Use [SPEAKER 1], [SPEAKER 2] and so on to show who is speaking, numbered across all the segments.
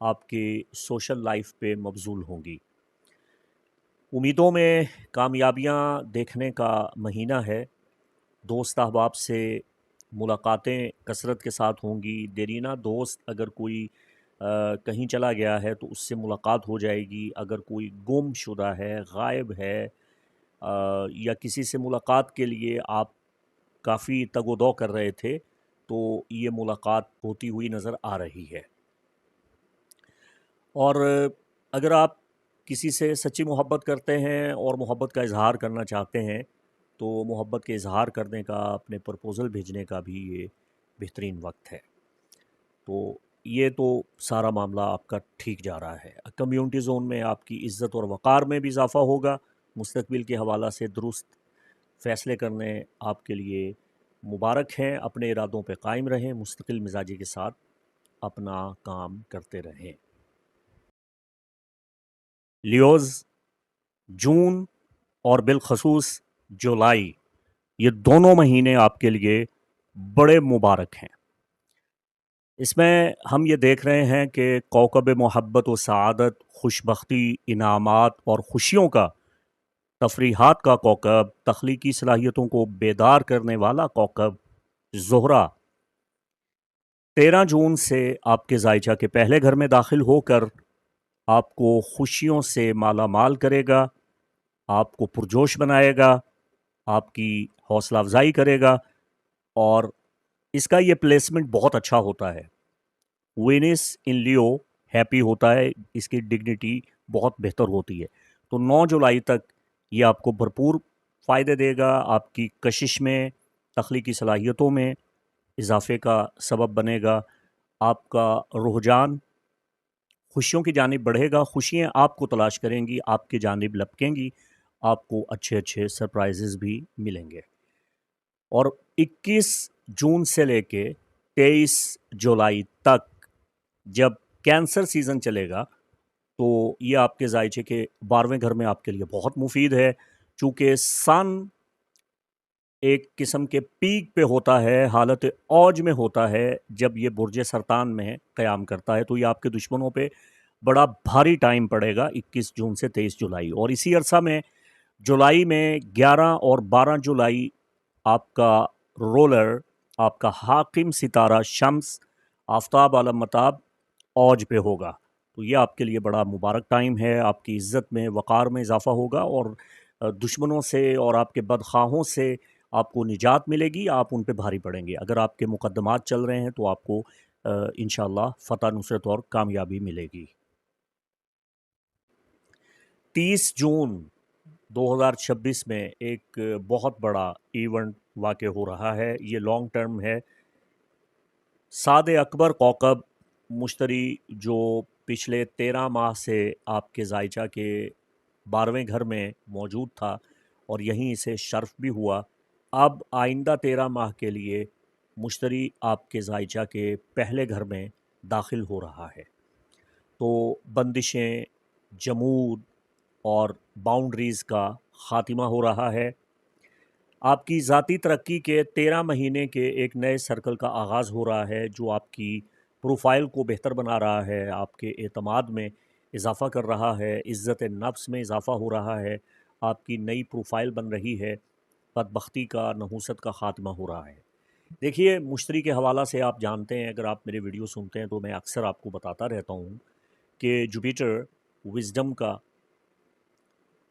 [SPEAKER 1] آپ کے social life پہ مبذول ہوں گی۔ امیدوں میں کامیابیاں دیکھنے کا مہینہ ہے، دوست احباب سے ملاقاتیں کثرت کے ساتھ ہوں گی۔ دیرینہ دوست اگر کوئی کہیں چلا گیا ہے تو اس سے ملاقات ہو جائے گی، اگر کوئی گم شدہ ہے، غائب ہے، یا کسی سے ملاقات کے لیے آپ کافی تگ و دو کر رہے تھے تو یہ ملاقات ہوتی ہوئی نظر آ رہی ہے۔ اور اگر آپ کسی سے سچی محبت کرتے ہیں اور محبت کا اظہار کرنا چاہتے ہیں تو محبت کے اظہار کرنے کا، اپنے پرپوزل بھیجنے کا بھی یہ بہترین وقت ہے۔ تو یہ تو سارا معاملہ آپ کا ٹھیک جا رہا ہے۔ کمیونٹی زون میں آپ کی عزت اور وقار میں بھی اضافہ ہوگا۔ مستقبل کے حوالہ سے درست فیصلے کرنے آپ کے لیے مبارک ہیں۔ اپنے ارادوں پہ قائم رہیں، مستقل مزاجی کے ساتھ اپنا کام کرتے رہیں۔ لیوز، جون اور بالخصوص جولائی، یہ دونوں مہینے آپ کے لیے بڑے مبارک ہیں۔ اس میں ہم یہ دیکھ رہے ہیں کہ کوکب محبت و سعادت، خوشبختی، انعامات اور خوشیوں کا، تفریحات کا کوکب، تخلیقی صلاحیتوں کو بیدار کرنے والا کوکب زہرہ 13 جون سے آپ کے زائچہ کے پہلے گھر میں داخل ہو کر آپ کو خوشیوں سے مالا مال کرے گا، آپ کو پرجوش بنائے گا، آپ کی حوصلہ افزائی کرے گا، اور اس کا یہ پلیسمنٹ بہت اچھا ہوتا ہے۔ وینس ان لیو ہیپی ہوتا ہے، اس کی ڈگنیٹی بہت بہتر ہوتی ہے۔ تو 9 جولائی تک یہ آپ کو بھرپور فائدے دے گا، آپ کی کشش میں، تخلیقی صلاحیتوں میں اضافے کا سبب بنے گا، آپ کا رجحان خوشیوں کی جانب بڑھے گا، خوشیاں آپ کو تلاش کریں گی، آپ کی جانب لپکیں گی، آپ کو اچھے اچھے سرپرائزز بھی ملیں گے۔ اور 21 جون سے لے کے 23 جولائی تک جب کینسر سیزن چلے گا تو یہ آپ کے زائچے کے 12ویں گھر میں آپ کے لیے بہت مفید ہے، چونکہ سن ایک قسم کے پیک پہ ہوتا ہے، حالت اوج میں ہوتا ہے جب یہ برج سرطان میں قیام کرتا ہے، تو یہ آپ کے دشمنوں پہ بڑا بھاری ٹائم پڑے گا 21 جون سے 23 جولائی۔ اور اسی عرصہ میں جولائی میں 11 اور 12 جولائی آپ کا رولر، آپ کا حاکم ستارہ شمس آفتاب عالم متاب اوج پہ ہوگا، تو یہ آپ کے لیے بڑا مبارک ٹائم ہے۔ آپ کی عزت میں، وقار میں اضافہ ہوگا، اور دشمنوں سے اور آپ کے بدخواہوں سے آپ کو نجات ملے گی، آپ ان پہ بھاری پڑیں گے۔ اگر آپ کے مقدمات چل رہے ہیں تو آپ کو انشاءاللہ فتح، نصرت اور کامیابی ملے گی۔ 30 جون 2026 میں ایک بہت بڑا ایونٹ واقع ہو رہا ہے، یہ لانگ ٹرم ہے۔ سعد اکبر کوکب مشتری جو پچھلے 13 ماہ سے آپ کے زائچہ کے 12ویں گھر میں موجود تھا اور یہیں اسے شرف بھی ہوا، اب آئندہ 13 ماہ کے لیے مشتری آپ کے زائچہ کے پہلے گھر میں داخل ہو رہا ہے۔ تو بندشیں، جمود اور باؤنڈریز کا خاتمہ ہو رہا ہے۔ آپ کی ذاتی ترقی کے 13 مہینے کے ایک نئے سرکل کا آغاز ہو رہا ہے، جو آپ کی پروفائل کو بہتر بنا رہا ہے، آپ کے اعتماد میں اضافہ کر رہا ہے، عزت نفس میں اضافہ ہو رہا ہے، آپ کی نئی پروفائل بن رہی ہے، بدبختی کا، نحوست کا خاتمہ ہو رہا ہے۔ دیکھیے، مشتری کے حوالہ سے آپ جانتے ہیں، اگر آپ میرے ویڈیو سنتے ہیں تو میں اکثر آپ کو بتاتا رہتا ہوں کہ جوپیٹر وزڈم کا،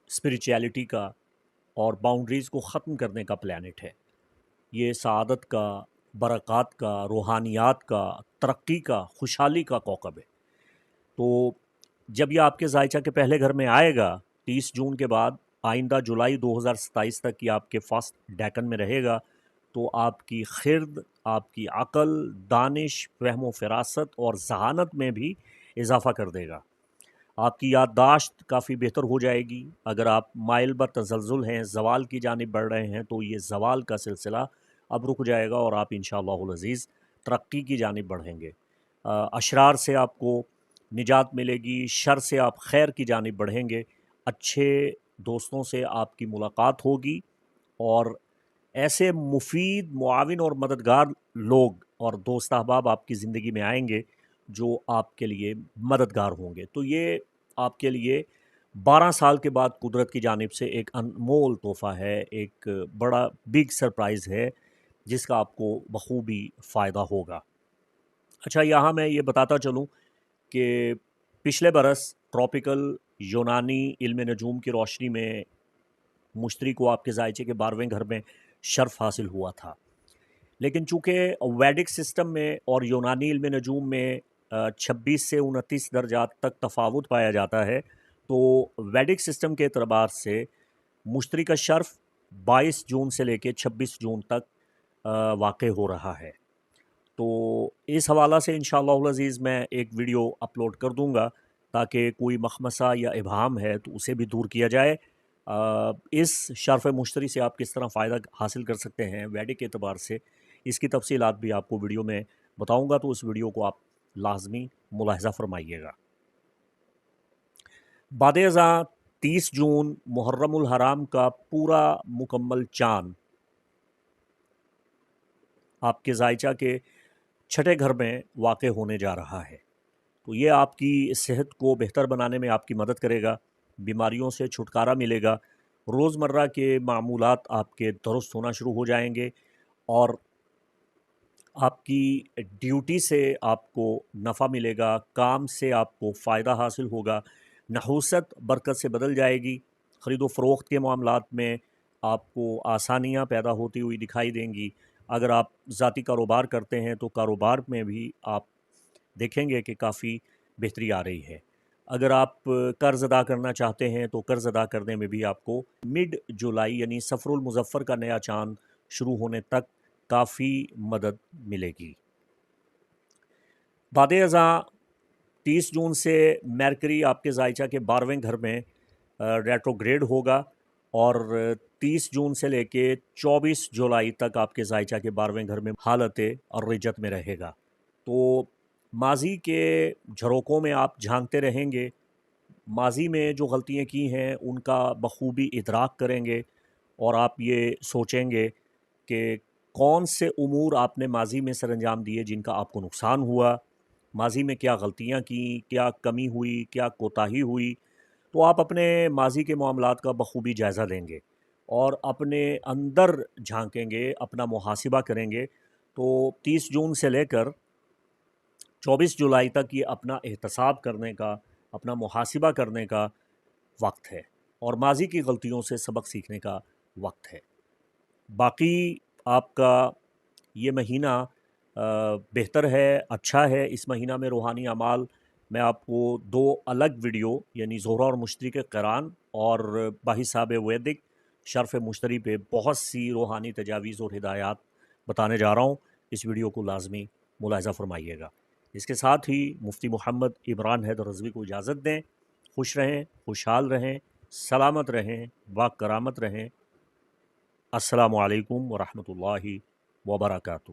[SPEAKER 1] اسپریچویلٹی کا اور باؤنڈریز کو ختم کرنے کا پلانٹ ہے۔ یہ سعادت کا، برکات کا، روحانیات کا، ترقی کا، خوشحالی کا کوکب ہے۔ تو جب یہ آپ کے زائچہ کے پہلے گھر میں آئے گا 30 جون کے بعد، آئندہ جولائی 2027 تک یہ آپ کے فرسٹ ڈیکن میں رہے گا، تو آپ کی خرد، آپ کی عقل، دانش، فہم و فراست اور ذہانت میں بھی اضافہ کر دے گا۔ آپ کی یادداشت کافی بہتر ہو جائے گی۔ اگر آپ مائل بر تزلزل ہیں، زوال کی جانب بڑھ رہے ہیں، تو یہ زوال کا سلسلہ اب رک جائے گا اور آپ انشاءاللہ العزیز ترقی کی جانب بڑھیں گے۔ اشرار سے آپ کو نجات ملے گی، شر سے آپ خیر کی جانب بڑھیں گے، اچھے دوستوں سے آپ کی ملاقات ہوگی، اور ایسے مفید، معاون اور مددگار لوگ اور دوست احباب آپ کی زندگی میں آئیں گے جو آپ کے لیے مددگار ہوں گے۔ تو یہ آپ کے لیے 12 سال کے بعد قدرت کی جانب سے ایک انمول تحفہ ہے، ایک بڑا بگ سرپرائز ہے جس کا آپ کو بخوبی فائدہ ہوگا۔ اچھا، یہاں میں یہ بتاتا چلوں کہ پچھلے برس ٹراپیکل یونانی علم نجوم کی روشنی میں مشتری کو آپ کے ذائچے کے 12ویں گھر میں شرف حاصل ہوا تھا، لیکن چونکہ ویدک سسٹم میں اور یونانی علم نجوم میں 26 سے 29 درجات تک تفاوت پایا جاتا ہے، تو ویدک سسٹم کے اعتبار سے مشتری کا شرف 22 جون سے لے کے 26 جون تک واقع ہو رہا ہے۔ تو اس حوالہ سے انشاءاللہ العزیز میں ایک ویڈیو اپلوڈ کر دوں گا تاکہ کوئی مخمصہ یا ابہام ہے تو اسے بھی دور کیا جائے۔ اس شرف مشتری سے آپ کس طرح فائدہ حاصل کر سکتے ہیں ویدک کے اعتبار سے، اس کی تفصیلات بھی آپ کو ویڈیو میں بتاؤں گا، تو اس ویڈیو کو آپ لازمی ملاحظہ فرمائیے گا۔ بعد ازاں 30 جون محرم الحرام کا پورا مکمل چاند آپ کے ذائچہ کے 6 گھر میں واقع ہونے جا رہا ہے، تو یہ آپ کی صحت کو بہتر بنانے میں آپ کی مدد کرے گا، بیماریوں سے چھٹکارا ملے گا، روزمرہ کے معمولات آپ کے درست ہونا شروع ہو جائیں گے، اور آپ کی ڈیوٹی سے آپ کو نفع ملے گا، کام سے آپ کو فائدہ حاصل ہوگا، نحوست برکت سے بدل جائے گی، خرید و فروخت کے معاملات میں آپ کو آسانیاں پیدا ہوتی ہوئی دکھائی دیں گی۔ اگر آپ ذاتی کاروبار کرتے ہیں تو کاروبار میں بھی آپ دیکھیں گے کہ کافی بہتری آ رہی ہے۔ اگر آپ قرض ادا کرنا چاہتے ہیں تو قرض ادا کرنے میں بھی آپ کو مڈ جولائی یعنی صفر المظفر کا نیا چاند شروع ہونے تک کافی مدد ملے گی۔ بعد ازاں 30 جون سے میرکری آپ کے ذائچہ کے 12ویں گھر میں ریٹروگریڈ ہوگا، اور 30 جون سے لے کے 24 جولائی تک آپ کے ذائچہ کے 12ویں گھر میں حالت الرجت میں رہے گا۔ تو ماضی کے جھروکوں میں آپ جھانکتے رہیں گے، ماضی میں جو غلطیاں کی ہیں ان کا بخوبی ادراک کریں گے، اور آپ یہ سوچیں گے کہ کون سے امور آپ نے ماضی میں سر انجام دیے جن کا آپ کو نقصان ہوا، ماضی میں کیا غلطیاں کیں، کیا کمی ہوئی، کیا کوتاہی ہوئی۔ تو آپ اپنے ماضی کے معاملات کا بخوبی جائزہ لیں گے اور اپنے اندر جھانکیں گے، اپنا محاسبہ کریں گے۔ تو 30 جون سے لے کر 24 جولائی تک یہ اپنا احتساب کرنے کا، اپنا محاسبہ کرنے کا وقت ہے، اور ماضی کی غلطیوں سے سبق سیکھنے کا وقت ہے۔ باقی آپ کا یہ مہینہ بہتر ہے، اچھا ہے۔ اس مہینہ میں روحانی اعمال میں آپ کو 2 الگ ویڈیو یعنی زہرہ اور مشتری کے قران اور بحساب ویدک شرف مشتری پہ بہت سی روحانی تجاویز اور ہدایات بتانے جا رہا ہوں، اس ویڈیو کو لازمی ملاحظہ فرمائیے گا۔ اس کے ساتھ ہی مفتی محمد عمران حیدر رضوی کو اجازت دیں۔ خوش رہیں، خوشحال رہیں، سلامت رہیں، با کرامت رہیں۔ السلام علیکم ورحمۃ اللہ وبرکاتہ۔